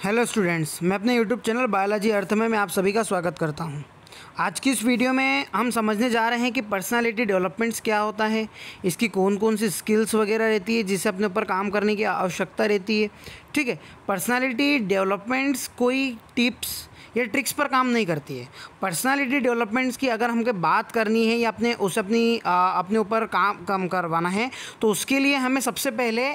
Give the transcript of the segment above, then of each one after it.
Hello students, मैं अपने YouTube channel biology अर्थ में आप सभी का स्वागत करता हूं। आज की इस वीडियो में हम समझने जा रहे हैं कि पर्सनालिटी डेवलपमेंट्स क्या होता है, इसकी कौन कौन सी स्किल्स वगैरह रहती है जिससे अपने ऊपर काम करने की आवश्यकता रहती है। ठीक है, पर्सनालिटी डेवलपमेंट्स कोई टिप्स या ट्रिक्स पर काम नहीं करती है। पर्सनालिटी डेवलपमेंट्स की अगर हमको बात करनी है या अपने ऊपर काम करवाना है तो उसके लिए हमें सबसे पहले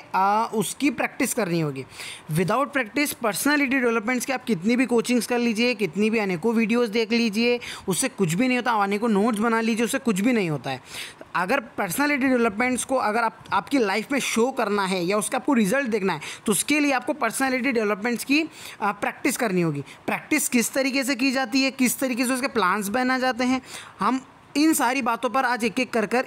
उसकी प्रैक्टिस करनी होगी। विदाउट प्रैक्टिस पर्सनालिटी डेवलपमेंट्स की आप कितनी भी कोचिंग्स कर लीजिए, कितनी भी अनेकों वीडियोस देख लीजिए, उससे कुछ भी नहीं होता। अनेकों नोट्स बना लीजिए, उससे कुछ भी नहीं होता है। अगर पर्सनालिटी डेवलपमेंट्स को अगर आपकी लाइफ में शो करना है या उसका आपको रिजल्ट देखना है तो उसके लिए आपको पर्सनालिटी डेवलपमेंट्स की प्रैक्टिस करनी होगी। प्रैक्टिस किस तरीके से की जाती है, किस तरीके से उसके प्लान्स बनाए जाते हैं, हम इन सारी बातों पर आज एक एक कर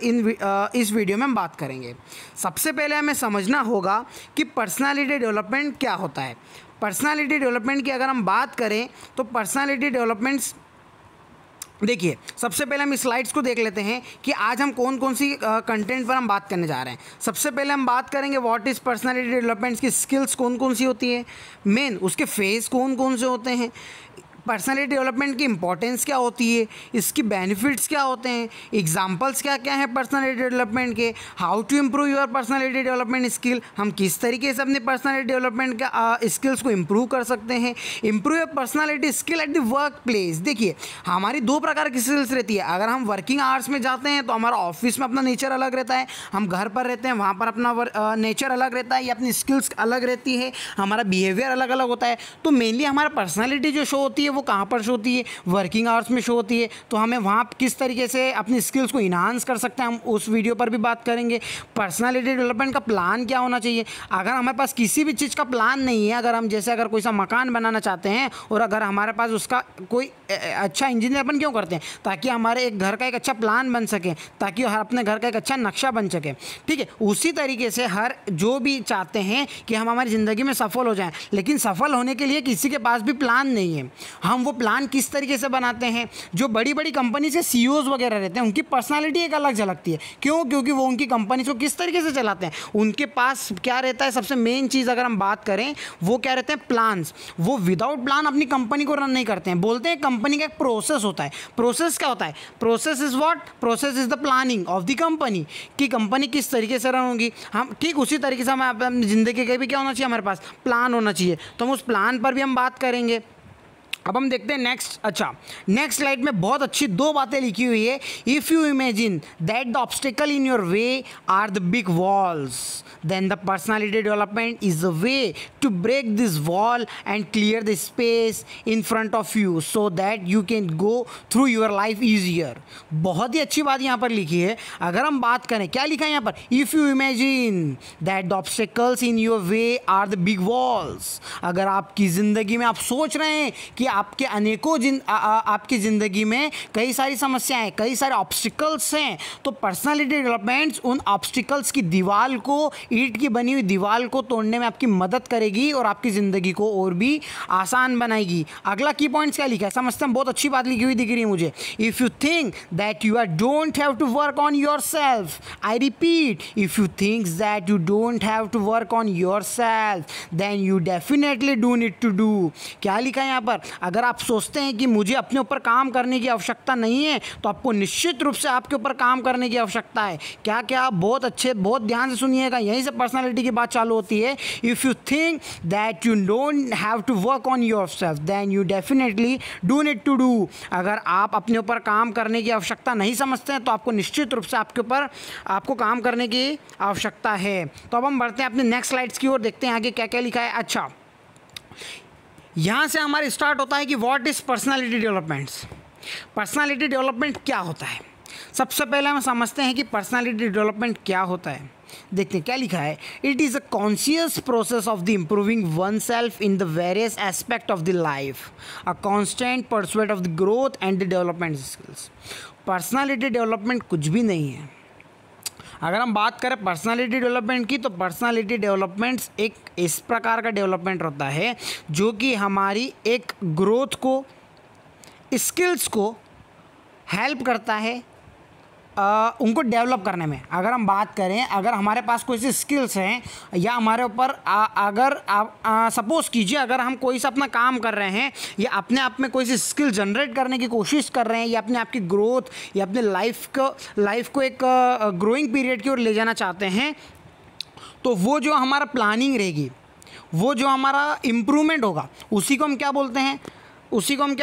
इस वीडियो में हम बात करेंगे। सबसे पहले हमें समझना होगा कि पर्सनालिटी डेवलपमेंट क्या होता है। पर्सनालिटी डेवलपमेंट की अगर हम बात करें तो पर्सनालिटी डेवलपमेंट्स देखिए, सबसे पहले हम इस स्लाइड्स को देख लेते हैं कि आज हम कौन कौन सी कंटेंट पर हम बात करने जा रहे हैं। सबसे पहले हम बात करेंगे व्हाट इज़ पर्सनालिटी डेवलपमेंट्स की स्किल्स कौन कौन सी होती है, मेन उसके फेज कौन कौन से होते हैं, पर्सनालिटी डेवलपमेंट की इंपॉर्टेंस क्या होती है, इसकी बेनिफिट्स क्या होते हैं, एग्जांपल्स क्या क्या हैं पर्सनालिटी डेवलपमेंट के, how to improve your personality development skill, हम किस तरीके से अपने पर्सनालिटी डेवलपमेंट का स्किल्स को इम्प्रूव कर सकते हैं, improve your personality skill at the work place. देखिए, हमारी दो प्रकार की स्किल्स रहती है। अगर हम वर्किंग आवर्स में जाते हैं तो हमारा ऑफिस में अपना नेचर अलग रहता है, हम घर पर रहते हैं वहाँ पर अपना नेचर अलग रहता है या अपनी स्किल्स अलग रहती है, हमारा बिहेवियर अलग अलग होता है। तो मेनली हमारा पर्सनालिटी जो शो होती है वो कहाँ पर शो होती है, वर्किंग आवर्स में शो होती है। तो हमें वहाँ किस तरीके से अपनी स्किल्स को इन्हांस कर सकते हैं, हम उस वीडियो पर भी बात करेंगे। पर्सनालिटी डेवलपमेंट का प्लान क्या होना चाहिए। अगर हमारे पास किसी भी चीज़ का प्लान नहीं है, अगर कोई सा मकान बनाना चाहते हैं और अगर हमारे पास उसका कोई अच्छा इंजीनियर अपन क्यों करते हैं, ताकि हमारे एक घर का एक अच्छा प्लान बन सके, ताकि हर अपने घर का एक अच्छा नक्शा बन सके। ठीक है, उसी तरीके से हर जो भी चाहते हैं कि हम हमारी ज़िंदगी में सफल हो जाएं, लेकिन सफल होने के लिए किसी के पास भी प्लान नहीं है। हम वो प्लान किस तरीके से बनाते हैं। जो बड़ी बड़ी कंपनी से सीईओज वगैरह रहते हैं उनकी पर्सनालिटी एक अलग झलकती है। क्यों? क्योंकि वो उनकी कंपनी को किस तरीके से चलाते हैं, उनके पास क्या रहता है। सबसे मेन चीज़ अगर हम बात करें वो क्या रहते हैं, प्लान्स। वो विदाउट प्लान अपनी कंपनी को रन नहीं करते हैं। बोलते हैं कंपनी का एक प्रोसेस होता है। प्रोसेस क्या होता है? Process is what? Process is the planning of the company, कि कंपनी किस तरीके से रन होगी। हम ठीक उसी तरीके से हमें अपनी ज़िंदगी के भी क्या होना चाहिए, हमारे पास प्लान होना चाहिए। तो हम उस प्लान पर भी हम बात करेंगे। अब हम देखते हैं नेक्स्ट स्लाइड में बहुत अच्छी दो बातें लिखी हुई है। If you imagine that the obstacle in your way are the big walls, then the personality development is the way to break this wall and clear the space in front of you so that you can go through your life easier. बहुत ही अच्छी बात यहाँ पर लिखी है। अगर हम बात करें, क्या लिखा है यहाँ पर, if you imagine that the obstacles in your way are the big walls. अगर आपकी ज़िंदगी में आप सोच रहे हैं कि आपके अनेकों आपकी ज़िंदगी में कई सारी समस्याएं, कई सारे ऑब्स्टिकल्स हैं, तो पर्सनालिटी डेवलपमेंट्स उन ऑब्स्टिकल्स की दीवार को, ईंट की बनी हुई दीवार को तोड़ने में आपकी मदद करेगी और आपकी ज़िंदगी को और भी आसान बनाएगी। अगला की पॉइंट्स क्या लिखा है समझते हैं। बहुत अच्छी बात लिखी हुई दिख रही है मुझे। If you think that you don't have to work on your self, I repeat, if you think that you don't have to work on your self then you definitely do need to do. क्या लिखा है यहाँ पर? अगर आप सोचते हैं कि मुझे अपने ऊपर काम करने की आवश्यकता नहीं है तो आपको निश्चित रूप से आपके ऊपर काम करने की आवश्यकता है। क्या क्या? बहुत ध्यान से सुनिएगा, यहीं से पर्सनालिटी की बात चालू होती है। If you think that you don't have to work on yourself then you definitely do need to do. अगर आप अपने ऊपर काम करने की आवश्यकता नहीं समझते हैं तो आपको निश्चित रूप से आपके ऊपर आपको काम करने की आवश्यकता है। तो अब हम बढ़ते हैं अपने नेक्स्ट स्लाइड्स की ओर, देखते हैं आगे क्या क्या लिखा है। अच्छा, यहाँ से हमारे स्टार्ट होता है कि what is personality developments. Personality development क्या होता है। सबसे पहले हम समझते हैं कि पर्सनालिटी डेवलपमेंट क्या होता है। देखते हैं क्या लिखा है। It is a conscious process of the improving one self in the various aspect of the life, a constant pursuit of the growth and the development skills. Personality development कुछ भी नहीं है। अगर हम बात करें पर्सनालिटी डेवलपमेंट की तो पर्सनालिटी डेवलपमेंट्स एक इस प्रकार का डेवलपमेंट होता है जो कि हमारी एक ग्रोथ को, स्किल्स को हेल्प करता है उनको डेवलप करने में अगर हम बात करें, अगर हमारे पास कोई सी स्किल्स हैं या हमारे ऊपर अगर आप सपोज़ कीजिए अगर हम कोई सा अपना काम कर रहे हैं या अपने आप में कोई सी स्किल जनरेट करने की कोशिश कर रहे हैं या अपने आप की ग्रोथ या अपने लाइफ को एक ग्रोइंग पीरियड की ओर ले जाना चाहते हैं, तो वो जो हमारा प्लानिंग रहेगी, वो जो हमारा इम्प्रूवमेंट होगा, उसी को हम क्या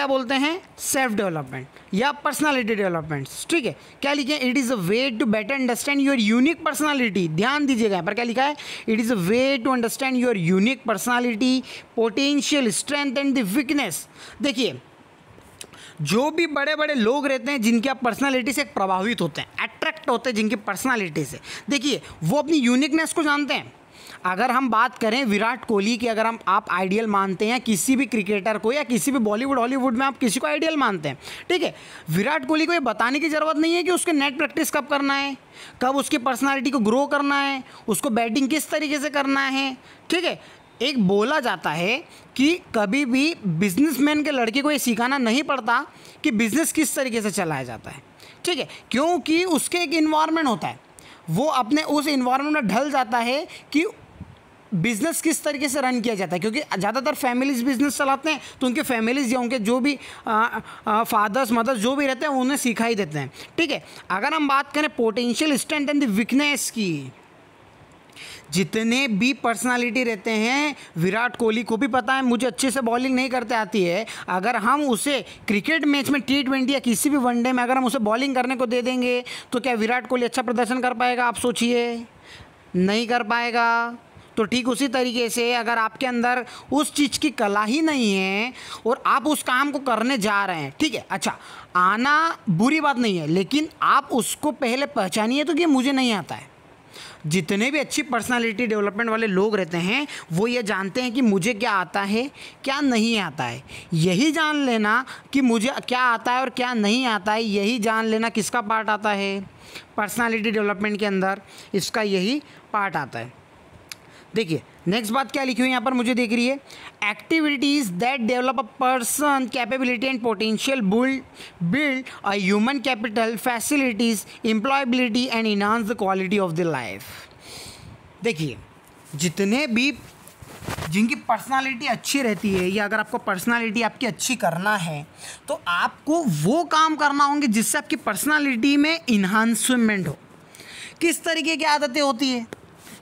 बोलते हैं, सेल्फ डेवलपमेंट या पर्सनालिटी डेवलपमेंट। ठीक है, क्या लिखे? It is a way to better understand your unique personality. ध्यान दीजिएगा यहाँ पर क्या लिखा है, it is a way to understand your unique personality, potential, strength and the weakness. देखिए, जो भी बड़े बड़े लोग रहते हैं जिनकी आप पर्सनालिटी से प्रभावित होते हैं, अट्रैक्ट होते हैं जिनकी पर्सनालिटी से, देखिए वो अपनी यूनिकनेस को जानते हैं। अगर हम बात करें विराट कोहली की, अगर आप आइडियल मानते हैं किसी भी क्रिकेटर को या किसी भी बॉलीवुड हॉलीवुड में आप किसी को आइडियल मानते हैं, ठीक है, विराट कोहली को ये बताने की ज़रूरत नहीं है कि उसके नेट प्रैक्टिस कब करना है, कब उसकी पर्सनालिटी को ग्रो करना है, उसको बैटिंग किस तरीके से करना है। ठीक है, एक बोला जाता है कि कभी भी बिजनेसमैन के लड़के को ये सिखाना नहीं पड़ता कि बिज़नेस किस तरीके से चलाया जाता है। ठीक है, क्योंकि उसके एक इन्वायरमेंट होता है, वो अपने उस इन्वायरमेंट में ढल जाता है कि बिज़नेस किस तरीके से रन किया जाता है। क्योंकि ज़्यादातर फैमिलीज बिजनेस चलाते हैं, तो उनके फैमिलीज या उनके जो भी फादर्स मदर्स जो भी रहते हैं उन्हें सिखा ही देते हैं। ठीक है, अगर हम बात करें potential, strength and the weakness की, जितने भी पर्सनालिटी रहते हैं, विराट कोहली को भी पता है मुझे अच्छे से बॉलिंग नहीं करते आती है, अगर हम उसे क्रिकेट मैच में T20 या किसी भी वनडे में अगर हम उसे बॉलिंग करने को दे देंगे तो क्या विराट कोहली अच्छा प्रदर्शन कर पाएगा? आप सोचिए, नहीं कर पाएगा। तो ठीक उसी तरीके से अगर आपके अंदर उस चीज़ की कला ही नहीं है और आप उस काम को करने जा रहे हैं, ठीक है, अच्छा आना बुरी बात नहीं है, लेकिन आप उसको पहले पहचानिए तो कि मुझे नहीं आता है। जितने भी अच्छी पर्सनालिटी डेवलपमेंट वाले लोग रहते हैं वो ये जानते हैं कि मुझे क्या आता है, क्या नहीं आता है। यही जान लेना कि मुझे क्या आता है और क्या नहीं आता है, यही जान लेना किसका पार्ट आता है, पर्सनालिटी डेवलपमेंट के अंदर इसका यही पार्ट आता है। देखिए नेक्स्ट बात क्या लिखी हुई यहाँ पर मुझे देख रही है, activities that develop a person capability and potential, build a human capital, facilities, employability and enhance the quality of the life. देखिए जितने भी जिनकी पर्सनालिटी अच्छी रहती है या अगर आपको पर्सनालिटी आपकी अच्छी करना है तो आपको वो काम करना होंगे जिससे आपकी पर्सनालिटी में इन्हांसमेंट हो। किस तरीके की आदतें होती है,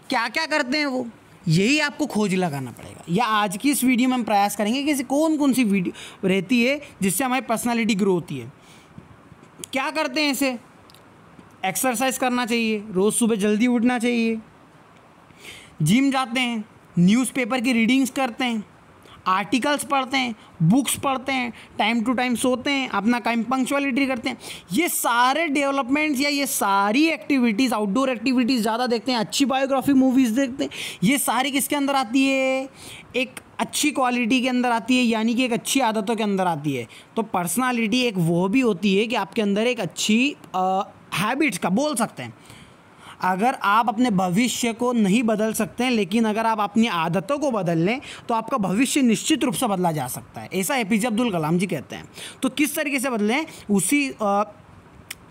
क्या क्या करते हैं वो, यही आपको खोज लगाना पड़ेगा। या आज की इस वीडियो में हम प्रयास करेंगे कि ऐसी कौन कौन सी वीडियो रहती है जिससे हमारी पर्सनालिटी ग्रो होती है। क्या करते हैं इसे, एक्सरसाइज करना चाहिए, रोज़ सुबह जल्दी उठना चाहिए, जिम जाते हैं, न्यूज़पेपर की रीडिंग्स करते हैं, आर्टिकल्स पढ़ते हैं, बुक्स पढ़ते हैं, टाइम टू टाइम सोते हैं, अपना टाइम पंक्चुअलिटी करते हैं। ये सारे डेवलपमेंट्स या ये सारी एक्टिविटीज़, आउटडोर एक्टिविटीज़ ज़्यादा देखते हैं, अच्छी बायोग्राफी मूवीज़ देखते हैं, ये सारी किसके अंदर आती है, एक अच्छी क्वालिटी के अंदर आती है, यानी कि एक अच्छी आदतों के अंदर आती है। तो पर्सनालिटी एक वो भी होती है कि आपके अंदर एक अच्छी हैबिट्स का बोल सकते हैं। अगर आप अपने भविष्य को नहीं बदल सकते हैं, लेकिन अगर आप अपनी आदतों को बदल लें तो आपका भविष्य निश्चित रूप से बदला जा सकता है, ऐसा APJ अब्दुल कलाम जी कहते हैं। तो किस तरीके से बदलें, उसी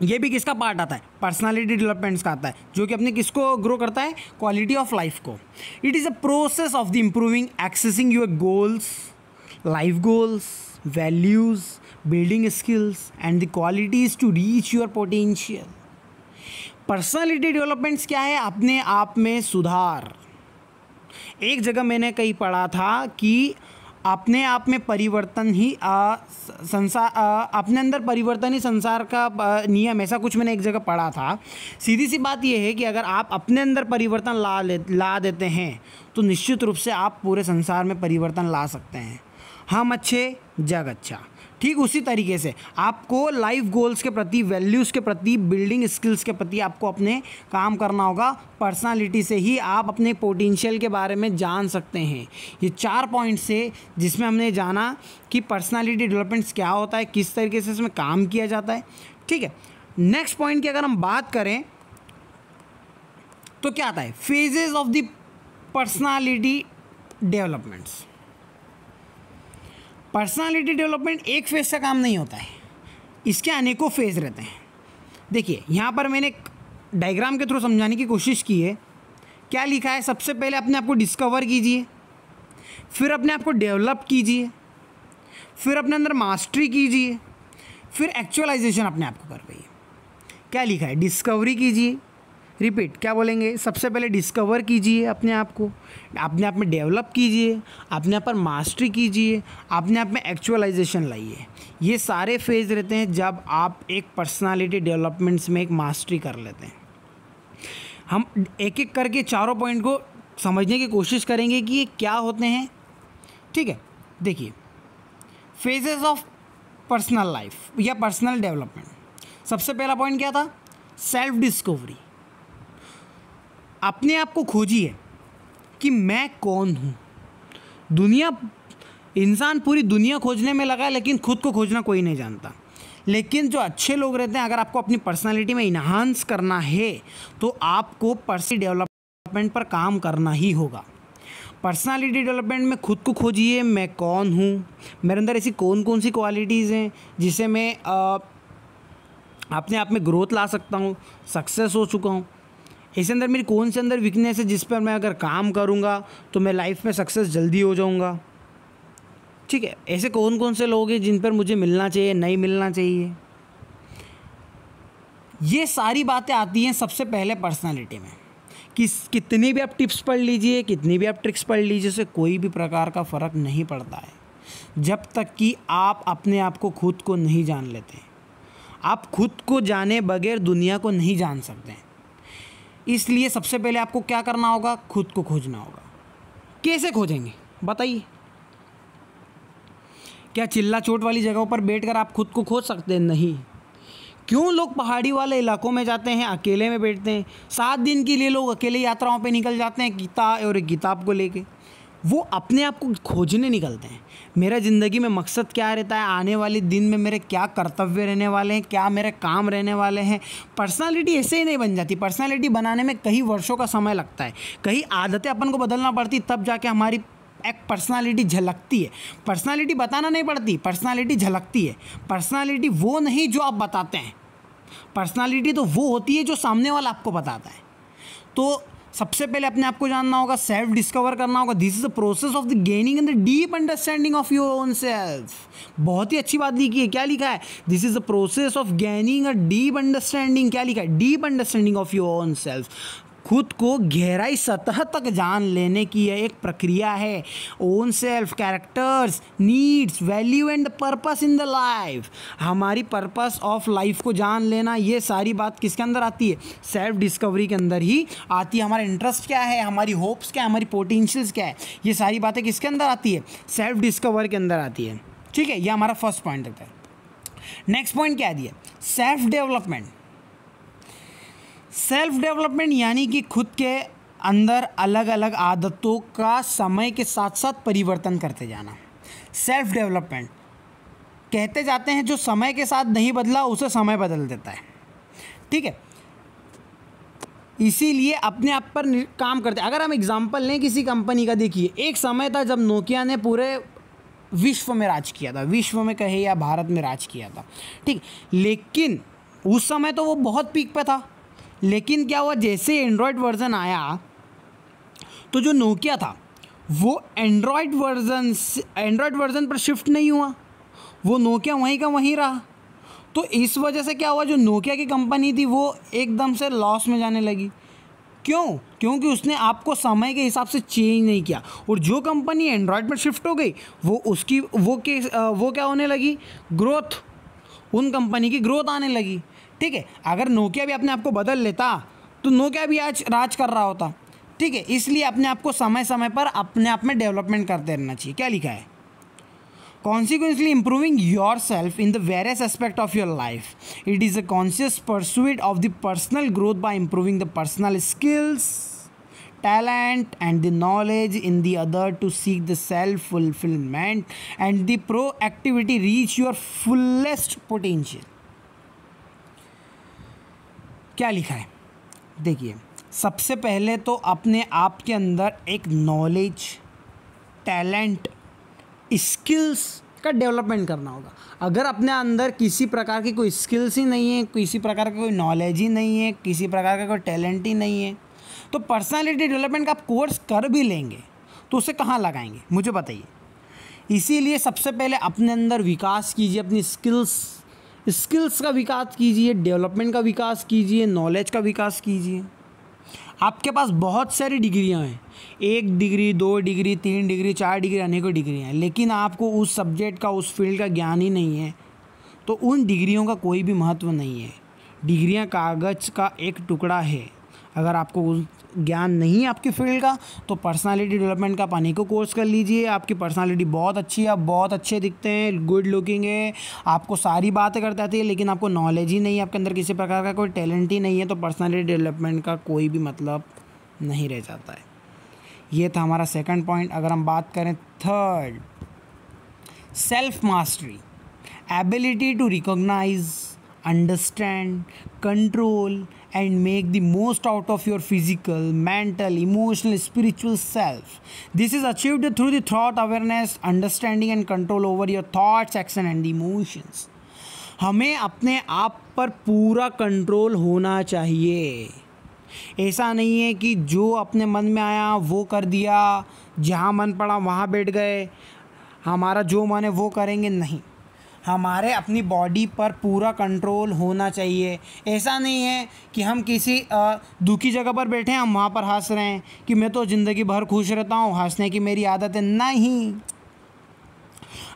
ये भी किसका पार्ट आता है, पर्सनालिटी डेवलपमेंट्स का आता है, जो कि अपने किसको ग्रो करता है, क्वालिटी ऑफ लाइफ को। It is a process of the improving, accessing your goals, life goals, values, building skills and the qualities to reach your potential. Personality developments क्या है, अपने आप में सुधार। एक जगह मैंने कहीं पढ़ा था कि अपने आप में परिवर्तन ही अपने अंदर परिवर्तन ही संसार का नियम, ऐसा कुछ मैंने एक जगह पढ़ा था। सीधी सी बात यह है कि अगर आप अपने अंदर परिवर्तन ला देते हैं तो निश्चित रूप से आप पूरे संसार में परिवर्तन ला सकते हैं। हम अच्छे, जग अच्छा। ठीक उसी तरीके से आपको लाइफ गोल्स के प्रति, वैल्यूज़ के प्रति, बिल्डिंग स्किल्स के प्रति आपको अपने काम करना होगा। पर्सनालिटी से ही आप अपने पोटेंशियल के बारे में जान सकते हैं। ये 4 पॉइंट्स से जिसमें हमने जाना कि पर्सनालिटी डेवलपमेंट्स क्या होता है, किस तरीके से इसमें काम किया जाता है। ठीक है, नेक्स्ट पॉइंट की अगर हम बात करें तो क्या आता है, phases of the personality developments. Personality development एक फेज़ का काम नहीं होता है, इसके अनेकों फेज़ रहते हैं। देखिए यहाँ पर मैंने एक डायग्राम के थ्रू समझाने की कोशिश की है। क्या लिखा है, सबसे पहले अपने आप को डिस्कवर कीजिए, फिर अपने आप को डेवलप कीजिए, फिर अपने अंदर मास्टरी कीजिए, फिर एक्चुअलाइजेशन अपने आप को करवाइए। क्या लिखा है, डिस्कवरी कीजिए, रिपीट क्या बोलेंगे, सबसे पहले डिस्कवर कीजिए अपने आप में डेवलप कीजिए, अपने आप पर मास्टरी कीजिए, अपने आप में एक्चुअलाइजेशन लाइए। ये सारे फेज रहते हैं जब आप एक पर्सनालिटी डेवलपमेंट्स में एक मास्टरी कर लेते हैं। हम एक एक करके चारों पॉइंट को समझने की कोशिश करेंगे कि ये क्या होते हैं। ठीक है, देखिए फेजेस ऑफ पर्सनल लाइफ या पर्सनल डेवलपमेंट। सबसे पहला पॉइंट क्या था, सेल्फ डिस्कवरी। अपने आप को खोजिए कि मैं कौन हूँ। इंसान पूरी दुनिया खोजने में लगा है, लेकिन खुद को खोजना कोई नहीं जानता। लेकिन जो अच्छे लोग रहते हैं, अगर आपको अपनी पर्सनालिटी में इन्हांस करना है तो आपको पर्सनल डेवलपमेंट पर काम करना ही होगा। पर्सनालिटी डेवलपमेंट में खुद को खोजिए, मैं कौन हूँ, मेरे अंदर ऐसी कौन कौन सी क्वालिटीज़ हैं जिसे मैं अपने आप में ग्रोथ ला सकता हूँ, सक्सेस हो चुका हूँ। इसके अंदर मेरी कौन से अंदर वीकनेस है जिस पर मैं अगर काम करूँगा तो मैं लाइफ में सक्सेस जल्दी हो जाऊँगा। ठीक है, ऐसे कौन कौन से लोग हैं जिन पर मुझे मिलना चाहिए, नहीं मिलना चाहिए। ये सारी बातें आती हैं सबसे पहले पर्सनालिटी में। कितनी भी आप टिप्स पढ़ लीजिए, कितनी भी आप ट्रिक्स पढ़ लीजिए, उससे कोई भी प्रकार का फ़र्क नहीं पड़ता है जब तक कि आप अपने आप को खुद को नहीं जान लेते। आप खुद को जाने बगैर दुनिया को नहीं जान सकते। इसलिए सबसे पहले आपको क्या करना होगा, खुद को खोजना होगा। कैसे खोजेंगे बताइए? क्या चिल्ला चोट वाली जगहों पर बैठकर आप खुद को खोज सकते हैं? नहीं। क्यों लोग पहाड़ी वाले इलाकों में जाते हैं, अकेले में बैठते हैं? 7 दिन के लिए लोग अकेले यात्राओं पे निकल जाते हैं किताब और एक किताब को लेके। वो अपने आप को खोजने निकलते हैं। मेरा ज़िंदगी में मकसद क्या रहता है, आने वाले दिन में मेरे क्या कर्तव्य रहने वाले हैं, क्या मेरे काम रहने वाले हैं। पर्सनालिटी ऐसे ही नहीं बन जाती। पर्सनालिटी बनाने में कई वर्षों का समय लगता है, कई आदतें अपन को बदलना पड़ती, तब जाके हमारी एक पर्सनालिटी झलकती है। पर्सनालिटी बताना नहीं पड़ती, पर्सनालिटी झलकती है। पर्सनालिटी वो नहीं जो आप बताते हैं, पर्सनालिटी तो वो होती है जो सामने वाला आपको बताता है। तो सबसे पहले अपने आप को जानना होगा, सेल्फ डिस्कवर करना होगा। This is the process of the gaining and the deep understanding of your own self. बहुत ही अच्छी बात लिखी है। क्या लिखा है? This is the process of gaining a deep understanding. क्या लिखा है? Deep understanding of your own self. खुद को गहराई सतह तक जान लेने की यह एक प्रक्रिया है। Own self, characters, needs, value and purpose in the life. हमारी पर्पस ऑफ लाइफ को जान लेना, ये सारी बात किसके अंदर आती है? सेल्फ डिस्कवरी के अंदर ही आती है। हमारा इंटरेस्ट क्या है, हमारी होप्स क्या है, हमारी पोटेंशियल्स क्या है, ये सारी बातें किसके अंदर आती है? सेल्फ डिस्कवर के अंदर आती है। ठीक है, ये हमारा फर्स्ट पॉइंट रहता है। नेक्स्ट पॉइंट क्या दिया? Self development. सेल्फ डेवलपमेंट यानी कि खुद के अंदर अलग अलग आदतों का समय के साथ साथ परिवर्तन करते जाना। सेल्फ डेवलपमेंट कहते जाते हैं जो समय के साथ नहीं बदला उसे समय बदल देता है। ठीक है, इसीलिए अपने आप पर काम करते हैं। अगर हम एग्जांपल लें किसी कंपनी का, देखिए एक समय था जब नोकिया ने पूरे विश्व में राज किया था, विश्व में कहे या भारत में राज किया था। ठीक, लेकिन उस समय तो वो बहुत पीक पे था। लेकिन क्या हुआ, जैसे एंड्रॉयड वर्जन आया तो जो नोकिया था वो एंड्रॉयड वर्जन पर शिफ्ट नहीं हुआ, वो नोकिया वहीं का वहीं रहा। तो इस वजह से क्या हुआ, जो नोकिया की कंपनी थी वो एकदम से लॉस में जाने लगी। क्यों? क्योंकि उसने आपको समय के हिसाब से चेंज नहीं किया। और जो कंपनी एंड्रॉयड पर शिफ्ट हो गई वो क्या होने लगी, ग्रोथ, उन कंपनी की ग्रोथ आने लगी। ठीक है, अगर नोकिया भी अपने आप को बदल लेता तो नोकिया भी आज राज कर रहा होता। ठीक है, इसलिए अपने आप को समय समय पर अपने आप में डेवलपमेंट करते रहना चाहिए। क्या लिखा है? Consequently improving yourself in the various aspects of your life. It is a conscious pursuit of the personal growth by improving the personal skills, talent and the knowledge in the other to seek the self-fulfillment and the proactivity reach your fullest potential. क्या लिखा है? देखिए, सबसे पहले तो अपने आप के अंदर एक नॉलेज, टैलेंट, स्किल्स का डेवलपमेंट करना होगा। अगर अपने अंदर किसी प्रकार की कोई स्किल्स ही नहीं है, किसी प्रकार का कोई नॉलेज ही नहीं है, किसी प्रकार का कोई टैलेंट ही नहीं है, तो पर्सनालिटी डेवलपमेंट का आप कोर्स कर भी लेंगे तो उसे कहाँ लगाएंगे, मुझे बताइए। इसीलिए सबसे पहले अपने अंदर विकास कीजिए, अपनी स्किल्स का विकास कीजिए, डेवलपमेंट का विकास कीजिए, नॉलेज का विकास कीजिए। आपके पास बहुत सारी डिग्रियां हैं, 1 डिग्री, 2 डिग्री, 3 डिग्री, 4 डिग्री, अनेकों डिग्रियां हैं, लेकिन आपको उस सब्जेक्ट का, उस फील्ड का ज्ञान ही नहीं है तो उन डिग्रियों का कोई भी महत्व नहीं है। डिग्रियां कागज़ का एक टुकड़ा है। अगर आपको उस ज्ञान नहीं है आपकी फील्ड का तो पर्सनालिटी डेवलपमेंट का आप अनेकों कोर्स कर लीजिए। आपकी पर्सनालिटी बहुत अच्छी है, आप बहुत अच्छे दिखते हैं, गुड लुकिंग है, आपको सारी बातें करते आती है, लेकिन आपको नॉलेज ही नहीं है, आपके अंदर किसी प्रकार का कोई टैलेंट ही नहीं है, तो पर्सनालिटी डेवलपमेंट का कोई भी मतलब नहीं रह जाता है। ये था हमारा सेकंड पॉइंट। अगर हम बात करें third, self mastery, ability to recognise, understand, control and make the most out of your physical, mental, emotional, spiritual self. This is achieved through the thought awareness, understanding and control over your thoughts, action and emotions. हमें अपने आप पर पूरा control होना चाहिए। ऐसा नहीं है कि जो अपने मन में आया वो कर दिया, जहाँ मन पड़ा वहाँ बैठ गए, हमारा जो मन है वो करेंगे, नहीं। हमारे अपनी बॉडी पर पूरा कंट्रोल होना चाहिए। ऐसा नहीं है कि हम किसी दुखी जगह पर बैठे हैं, हम वहाँ पर हंस रहे हैं कि मैं तो ज़िंदगी भर खुश रहता हूँ, हंसने की मेरी आदत है। नहीं,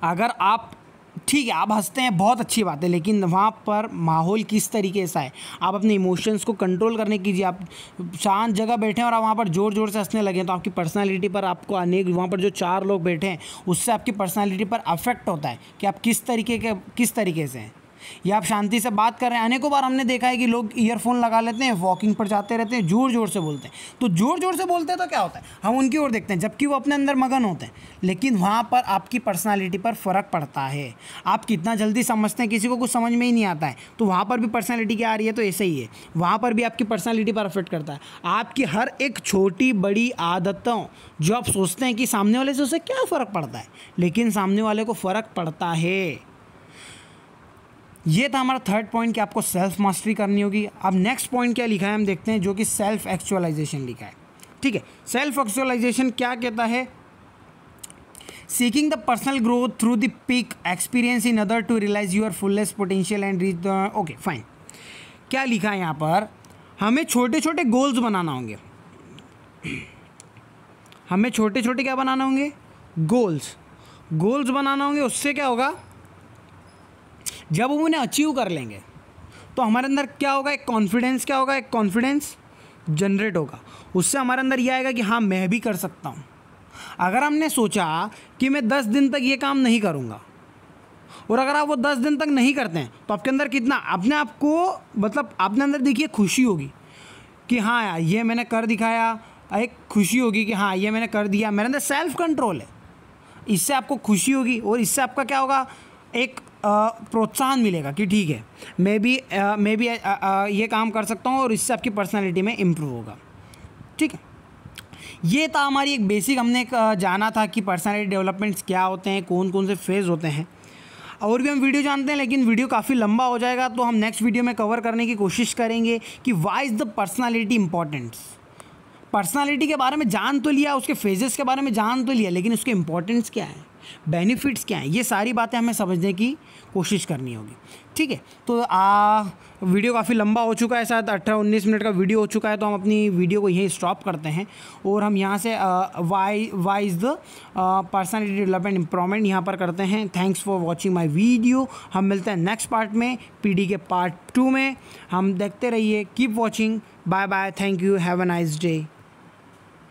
अगर आप ठीक है आप हंसते हैं, बहुत अच्छी बात है, लेकिन वहाँ पर माहौल किस तरीके से है, आप अपने इमोशंस को कंट्रोल करने कीजिए। आप शांत जगह बैठे हैं और आप वहाँ पर ज़ोर ज़ोर से हंसने लगे तो आपकी पर्सनालिटी पर, आपको अनेक वहाँ पर जो 4 लोग बैठे हैं उससे आपकी पर्सनालिटी पर अफेक्ट होता है कि आप किस तरीके से हैं, या आप शांति से बात कर रहे हैं। अनेकों बार हमने देखा है कि लोग ईयरफोन लगा लेते हैं, वॉकिंग पर जाते रहते हैं, ज़ोर ज़ोर से बोलते हैं। तो ज़ोर ज़ोर से बोलते हैं तो क्या होता है, हम उनकी ओर देखते हैं जबकि वो अपने अंदर मगन होते हैं, लेकिन वहाँ पर आपकी पर्सनालिटी पर फ़र्क पड़ता है। आप कितना जल्दी समझते हैं, किसी को कुछ समझ में ही नहीं आता है, तो वहाँ पर भी पर्सनालिटी क्या आ रही है, तो ऐसे ही है, वहाँ पर भी आपकी पर्सनालिटी पर अफेक्ट करता है। आपकी हर एक छोटी बड़ी आदतों, जो आप सोचते हैं कि सामने वाले से उसे क्या फ़र्क पड़ता है, लेकिन सामने वाले को फ़र्क पड़ता है। ये था हमारा थर्ड पॉइंट कि आपको सेल्फ मास्टरी करनी होगी। अब नेक्स्ट पॉइंट क्या लिखा है हम देखते हैं, जो कि सेल्फ एक्चुअलाइजेशन लिखा है। ठीक है, सेल्फ एक्चुअलाइजेशन क्या कहता है, seeking the personal growth through the peak experience in other to realise your fullest potential and reach the, okay fine. क्या लिखा है यहाँ पर, हमें छोटे छोटे गोल्स बनाना होंगे, हमें छोटे छोटे क्या बनाना होंगे, गोल्स बनाना होंगे। उससे क्या होगा, जब हम उन्हें अचीव कर लेंगे तो हमारे अंदर क्या होगा, एक कॉन्फिडेंस जनरेट होगा। उससे हमारे अंदर यह आएगा कि हाँ मैं भी कर सकता हूँ। अगर हमने सोचा कि मैं 10 दिन तक ये काम नहीं करूँगा, और अगर आप वो 10 दिन तक नहीं करते हैं तो आपके अंदर कितना, अपने आप को मतलब अपने अंदर देखिए खुशी होगी कि हाँ यार ये मैंने कर दिखाया, एक खुशी होगी कि हाँ ये मैंने कर दिया, मेरे अंदर सेल्फ कंट्रोल है। इससे आपको खुशी होगी और इससे आपका क्या होगा, एक प्रोत्साहन मिलेगा कि ठीक है मैं भी ये काम कर सकता हूँ, और इससे आपकी पर्सनालिटी में इम्प्रूव होगा। ठीक है, ये था हमारी एक बेसिक, हमने जाना था कि पर्सनालिटी डेवलपमेंट्स क्या होते हैं, कौन कौन से फेज़ होते हैं। और भी हम वीडियो जानते हैं, लेकिन वीडियो काफ़ी लंबा हो जाएगा, तो हम नेक्स्ट वीडियो में कवर करने की कोशिश करेंगे कि why is the personality importance. Personality के बारे में जान तो लिया, उसके फेजेस के बारे में जान तो लिया, लेकिन उसके इंपॉर्टेंस क्या है, बेनिफिट्स क्या हैं, ये सारी बातें हमें समझने की कोशिश करनी होगी। ठीक है, तो वीडियो काफ़ी लंबा हो चुका है, शायद 18-19 मिनट का वीडियो हो चुका है, तो हम अपनी वीडियो को यहीं स्टॉप करते हैं और हम यहाँ से why is the personality development improvement यहाँ पर करते हैं। Thanks for watching my video. हम मिलते हैं नेक्स्ट पार्ट में, PD के पार्ट 2 में। हम देखते रहिए, keep watching, bye bye, thank you, have a nice day.